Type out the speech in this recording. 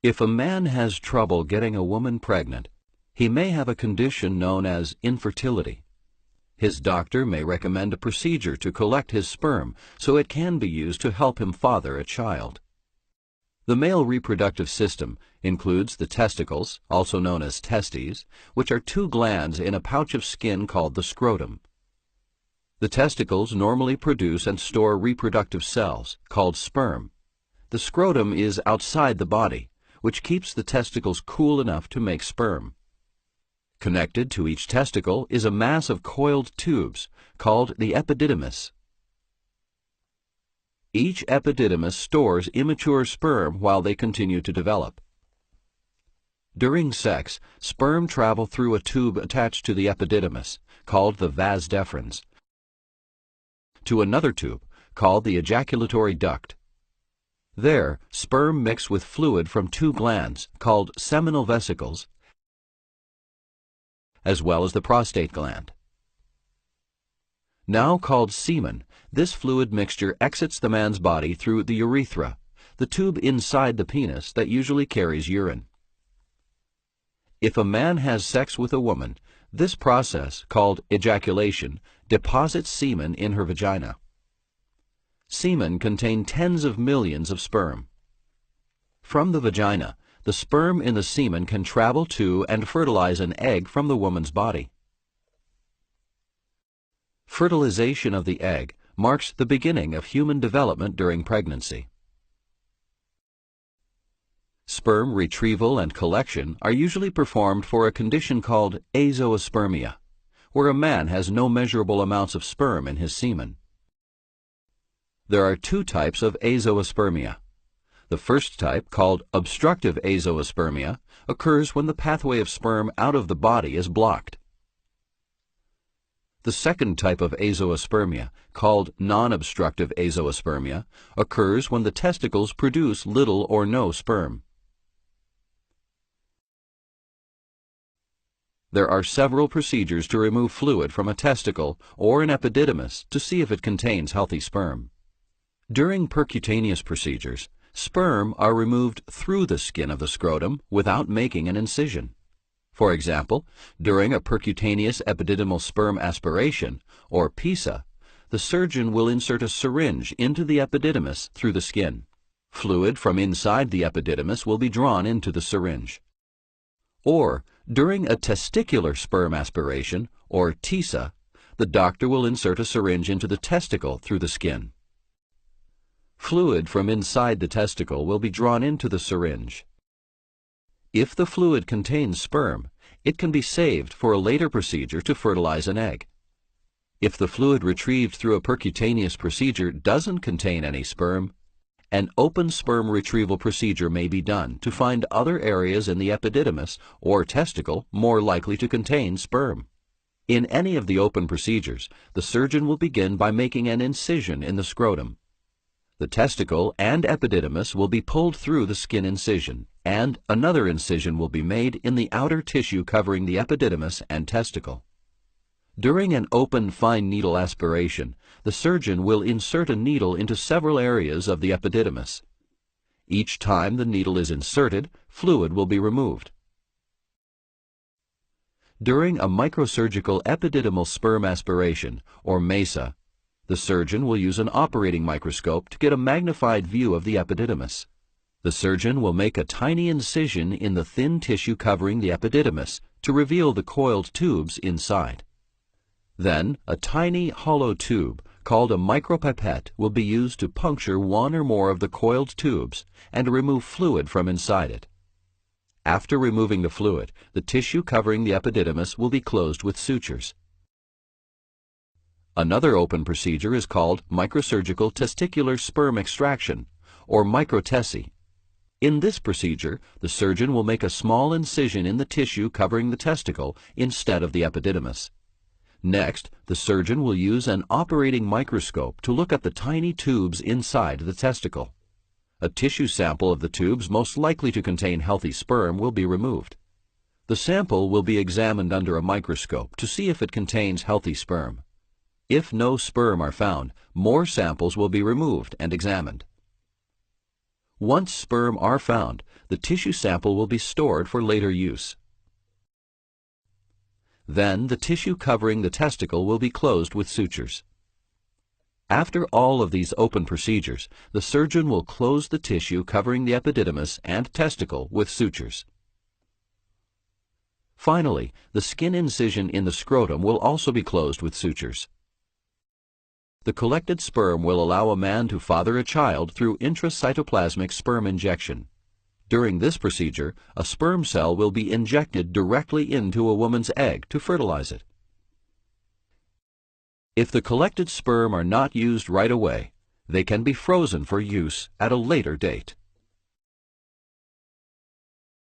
If a man has trouble getting a woman pregnant, he may have a condition known as infertility. His doctor may recommend a procedure to collect his sperm so it can be used to help him father a child. The male reproductive system includes the testicles, also known as testes, which are two glands in a pouch of skin called the scrotum. The testicles normally produce and store reproductive cells, called sperm. The scrotum is outside the body, which keeps the testicles cool enough to make sperm. Connected to each testicle is a mass of coiled tubes, called the epididymis. Each epididymis stores immature sperm while they continue to develop. During sex, sperm travel through a tube attached to the epididymis, called the vas deferens, to another tube, called the ejaculatory duct. There, sperm mix with fluid from two glands, called seminal vesicles, as well as the prostate gland. Now called semen, this fluid mixture exits the man's body through the urethra, the tube inside the penis that usually carries urine. If a man has sex with a woman, this process, called ejaculation, deposits semen in her vagina. Semen contain tens of millions of sperm. From the vagina, the sperm in the semen can travel to and fertilize an egg from the woman's body. Fertilization of the egg marks the beginning of human development during pregnancy. Sperm retrieval and collection are usually performed for a condition called azoospermia, where a man has no measurable amounts of sperm in his semen. There are two types of azoospermia. The first type, called obstructive azoospermia, occurs when the pathway of sperm out of the body is blocked. The second type of azoospermia, called non-obstructive azoospermia, occurs when the testicles produce little or no sperm. There are several procedures to remove fluid from a testicle or an epididymis to see if it contains healthy sperm. During percutaneous procedures, sperm are removed through the skin of the scrotum without making an incision. For example, during a percutaneous epididymal sperm aspiration, or PISA, the surgeon will insert a syringe into the epididymis through the skin. Fluid from inside the epididymis will be drawn into the syringe. Or, during a testicular sperm aspiration, or TISA, the doctor will insert a syringe into the testicle through the skin. Fluid from inside the testicle will be drawn into the syringe. If the fluid contains sperm, it can be saved for a later procedure to fertilize an egg. If the fluid retrieved through a percutaneous procedure doesn't contain any sperm, an open sperm retrieval procedure may be done to find other areas in the epididymis or testicle more likely to contain sperm. In any of the open procedures, the surgeon will begin by making an incision in the scrotum. The testicle and epididymis will be pulled through the skin incision, and another incision will be made in the outer tissue covering the epididymis and testicle. During an open fine needle aspiration, the surgeon will insert a needle into several areas of the epididymis. Each time the needle is inserted, fluid will be removed. During a microsurgical epididymal sperm aspiration, or MESA, the surgeon will use an operating microscope to get a magnified view of the epididymis. The surgeon will make a tiny incision in the thin tissue covering the epididymis to reveal the coiled tubes inside. Then, a tiny hollow tube, called a micropipette, will be used to puncture one or more of the coiled tubes and remove fluid from inside it. After removing the fluid, the tissue covering the epididymis will be closed with sutures. Another open procedure is called microsurgical testicular sperm extraction, or microtesy. In this procedure, the surgeon will make a small incision in the tissue covering the testicle instead of the epididymis. Next, the surgeon will use an operating microscope to look at the tiny tubes inside the testicle. A tissue sample of the tubes most likely to contain healthy sperm will be removed. The sample will be examined under a microscope to see if it contains healthy sperm. If no sperm are found, more samples will be removed and examined. Once sperm are found, the tissue sample will be stored for later use. Then the tissue covering the testicle will be closed with sutures. After all of these open procedures, the surgeon will close the tissue covering the epididymis and testicle with sutures. Finally, the skin incision in the scrotum will also be closed with sutures. The collected sperm will allow a man to father a child through intracytoplasmic sperm injection. During this procedure, a sperm cell will be injected directly into a woman's egg to fertilize it. If the collected sperm are not used right away, they can be frozen for use at a later date.